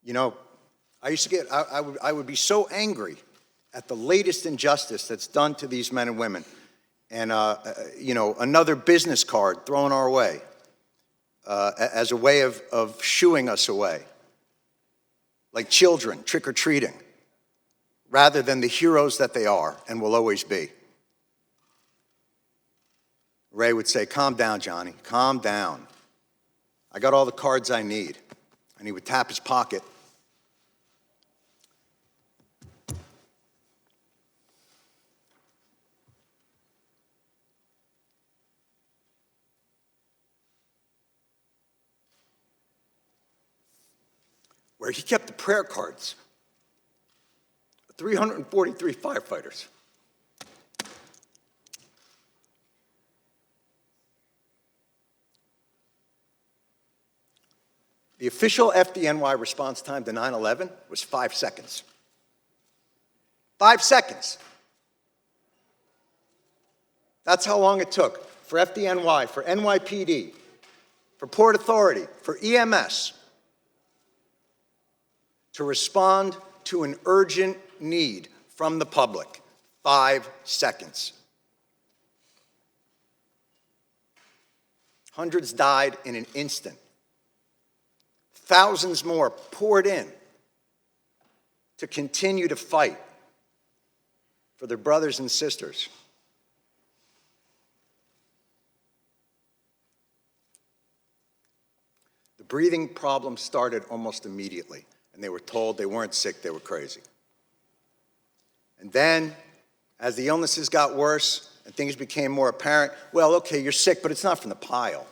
You know, I would be so angry at the latest injustice that's done to these men and women. And, you know, another business card thrown our way as a way of shooing us away, like children trick-or-treating, rather than the heroes that they are and will always be. Ray would say, "Calm down, Johnny, calm down. I got all the cards I need." And he would tap his pocket. Where he kept the prayer cards of 343 firefighters. The official FDNY response time to 9/11 was 5 seconds. 5 seconds. That's how long it took for FDNY, for NYPD, for Port Authority, for EMS to respond to an urgent need from the public. 5 seconds. Hundreds died in an instant. Thousands more poured in to continue to fight for their brothers and sisters. The breathing problem started almost immediately, and they were told they weren't sick, they were crazy. And then, as the illnesses got worse and things became more apparent, well, okay, you're sick, but it's not from the pile.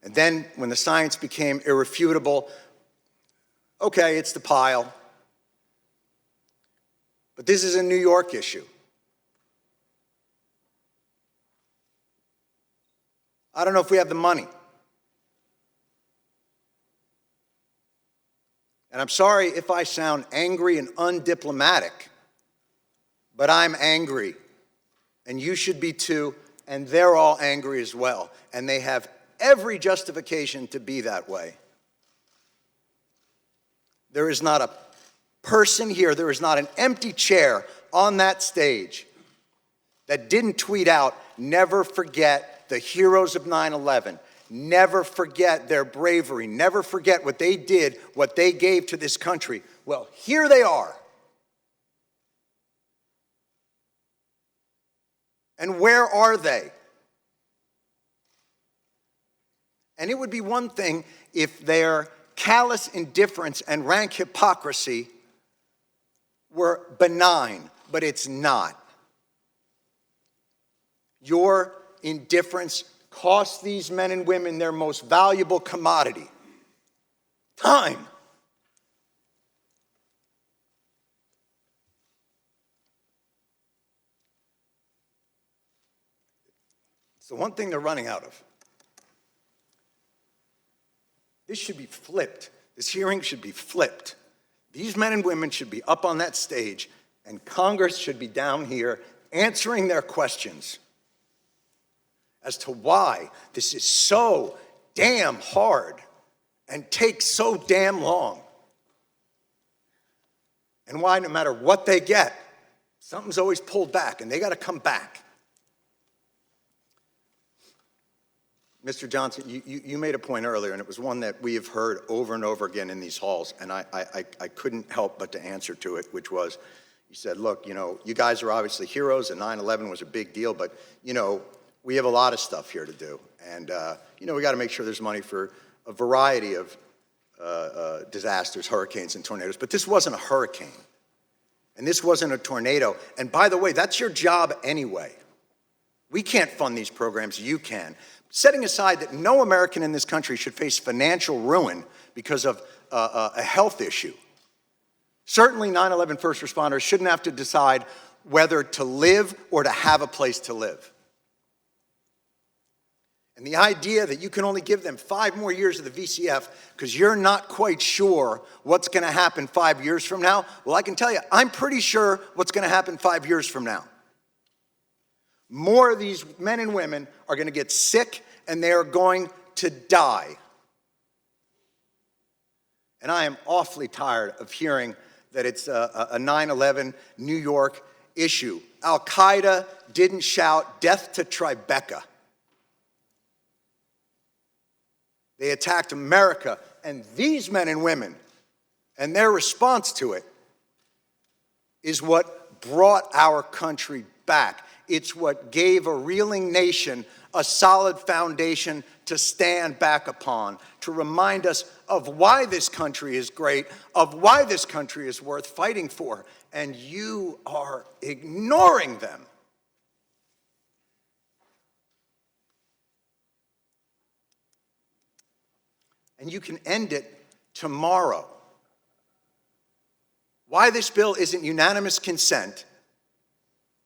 And then, when the science became irrefutable, okay, it's the pile. But this is a New York issue. I don't know if we have the money. And I'm sorry if I sound angry and undiplomatic, but I'm angry. And you should be too, and they're all angry as well. And they have every justification to be that way. There is not a person here, there is not an empty chair on that stage that didn't tweet out, "Never forget the heroes of 9/11. Never forget their bravery. Never forget what they did, what they gave to this country." Well, here they are. And where are they? And it would be one thing if their callous indifference and rank hypocrisy were benign, but it's not. Your indifference cost these men and women their most valuable commodity: time. It's the one thing they're running out of. This should be flipped. This hearing should be flipped. These men and women should be up on that stage, and Congress should be down here answering their questions as to why this is so damn hard and takes so damn long. And why, no matter what they get, something's always pulled back, and they got to come back. Mr. Johnson, you made a point earlier, and it was one that we have heard over and over again in these halls, and I couldn't help but to answer to it, which was, you said, look, you know, you guys are obviously heroes, and 9/11 was a big deal, but, you know, we have a lot of stuff here to do, and, you know, we got to make sure there's money for a variety of disasters, hurricanes and tornadoes, but this wasn't a hurricane, and this wasn't a tornado, and by the way, that's your job anyway. We can't fund these programs, you can. Setting aside that no American in this country should face financial ruin because of a health issue. Certainly 9/11 first responders shouldn't have to decide whether to live or to have a place to live. And the idea that you can only give them 5 more years of the VCF because you're not quite sure what's going to happen 5 years from now, well, I can tell you, I'm pretty sure what's going to happen 5 years from now. More of these men and women are going to get sick, and they are going to die. And I am awfully tired of hearing that it's a 9/11 New York issue. Al-Qaeda didn't shout death to Tribeca. They attacked America and these men and women, and their response to it is what brought our country back. It's what gave a reeling nation a solid foundation to stand back upon, to remind us of why this country is great, of why this country is worth fighting for, and you are ignoring them. And you can end it tomorrow. Why this bill isn't unanimous consent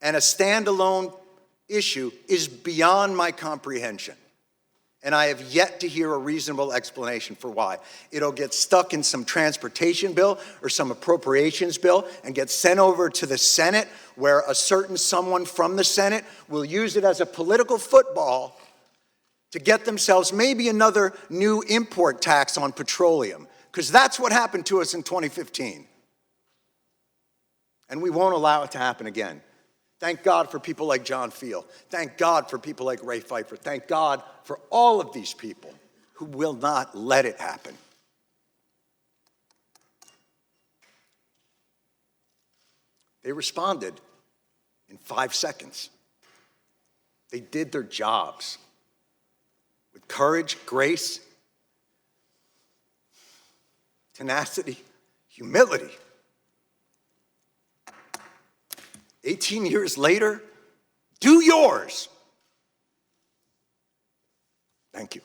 and a standalone issue is beyond my comprehension. And I have yet to hear a reasonable explanation for why. It'll get stuck in some transportation bill or some appropriations bill and get sent over to the Senate, where a certain someone from the Senate will use it as a political football to get themselves maybe another new import tax on petroleum, because that's what happened to us in 2015. And we won't allow it to happen again. Thank God for people like John Field. Thank God for people like Ray Pfeiffer. Thank God for all of these people who will not let it happen. They responded in 5 seconds. They did their jobs with courage, grace, tenacity, humility. 18 years later, do yours. Thank you.